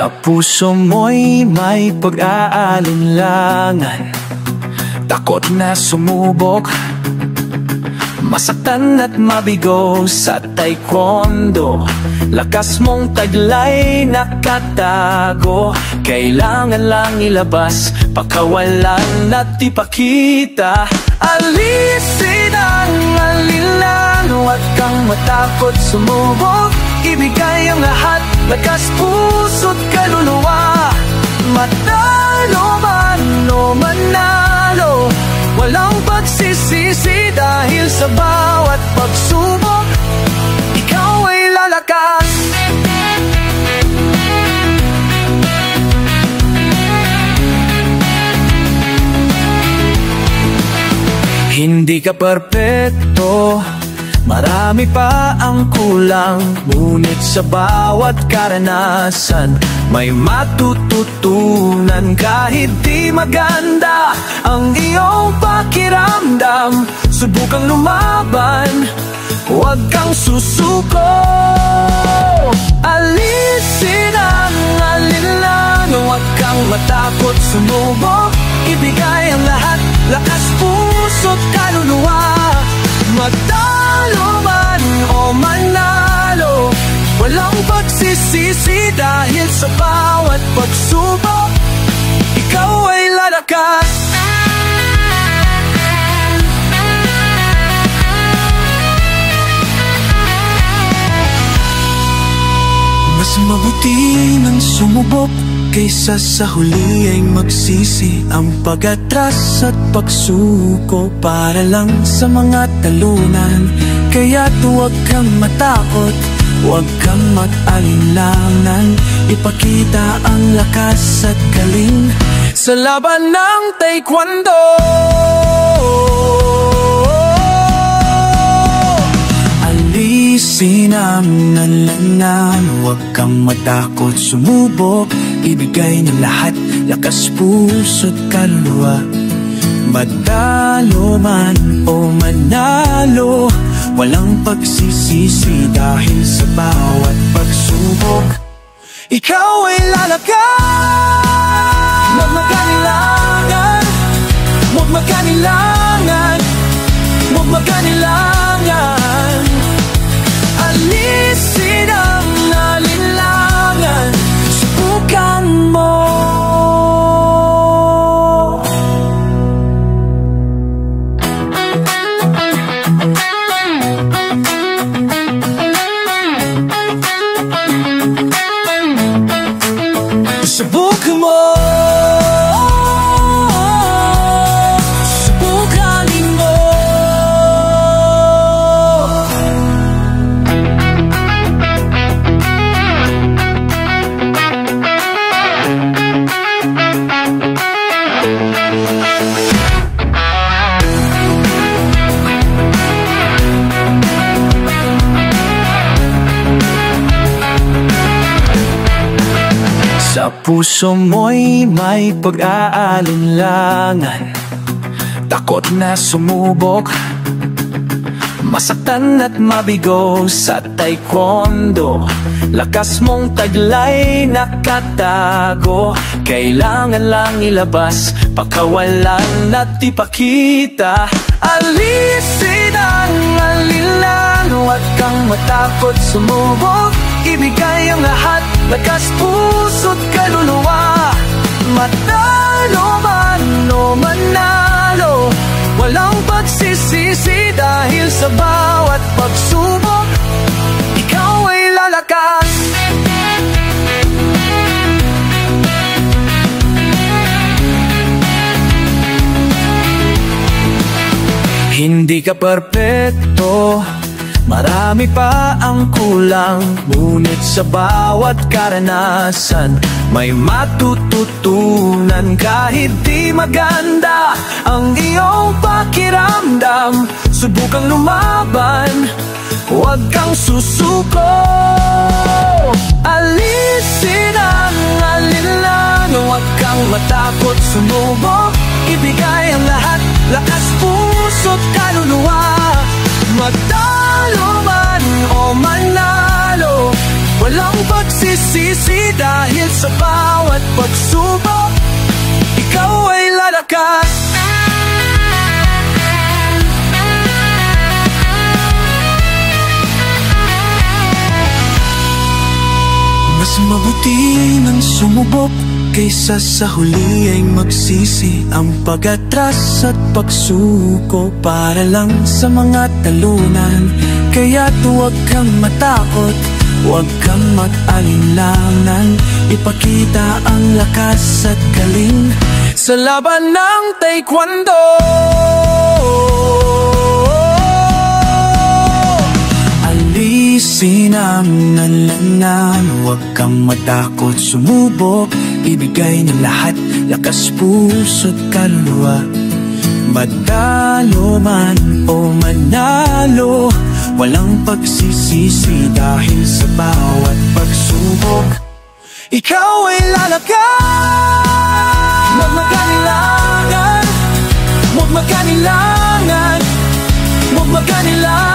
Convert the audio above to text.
Sa puso mo'y may pag-aalinlangan, takot na sumubok, masaktan at mabigo sa taekwondo. Lakas mong taglay nakatago, kailangan lang ilabas, pakawalan at ipakita. Alisin ang alinlan, huwag kang matakot sumubok, ibigay ang lahat, lakas, puso't kaluluwa. Matalo man o manalo, walang pagsisisi dahil sa bawat pagsubok, ikaw ay lalakas. Hindi ka perpekto, marami pa ang kulang, ngunit sa bawat karanasan may matututunan. Kahit di maganda ang iyong pakiramdam, subukang lumaban, huwag kang susuko. Alisin ang alinlan, huwag kang matakot sumubok, ibigay ang lahat, lakas, puso't kaluluwa. Matalo man o manalo, walang pagsisisi dahil sa bawat pagsubok, ikaw ay lalakas. Mas mabuti nang sumubok kaysa sa huli ay magsisi. Ang pag-atras at pagsuko para lang sa mga talunan. Kaya't huwag kang matakot, huwag kang mag-alinlangan, ipakita ang lakas at galing sa laban ng taekwondo. Alisin ang alinlan, huwag kang matakot sumubok, ibigay ng lahat, lakas, puso't kaluluwa. Matalo man o manalo, walang pagsisisi dahil sa bawat pagsubok, ikaw ay lalakas. Huwag magkanilangan, huwag magkanilangan, huwag magkanilangan. Alisin ang alinlangan, subukan mo. Subukan mo. Subukanin mo. Sa puso mo'y may pag-aalinlangan, takot na sumubok, masaktan at mabigo sa taekwondo. Lakas mong taglay nakatago, kailangan lang ilabas, pakawalan at ipakita. Alisin ang alinlan, huwag kang matakot sumubok, ibigay ang lahat, lakas, puso't kaluluwa. Matalo man o manalo, walang pagsisisi dahil sa bawat pagsubok, ikaw ay lalakas. Hindi ka perpekto, marami pa ang kulang, ngunit sa bawat karanasan may matututunan. Kahit di maganda ang iyong pakiramdam, subukang lumaban, huwag kang susuko. Alisin ang alinlan, huwag kang matakot sumubok, ibigay ang lahat, lakas, puso't kaluluwa. Matalo man o manalo, walang pagsisisi magsisisi dahil sa bawat pagsubok ikaw ay lalakas. Mas mabuti nang sumubok kaysa sa huli ay magsisi. Ang pag-atras at pagsuko para lang sa mga talunan. Kaya't huwag kang matakot, huwag kang mag-alinlangan. Ipakita ang lakas at galing sa laban ng taekwondo. Alisin ang alangan, huwag kang matakot sumubok. Ibigay ng lahat, lakas, puso't kaluluwa. Madalo man o manalo, walang pagsisisi dahil sa bawat pagsubok ikaw ay lalakas. Huwag magkanilangan, huwag magkanilangan, huwag magkanilangan.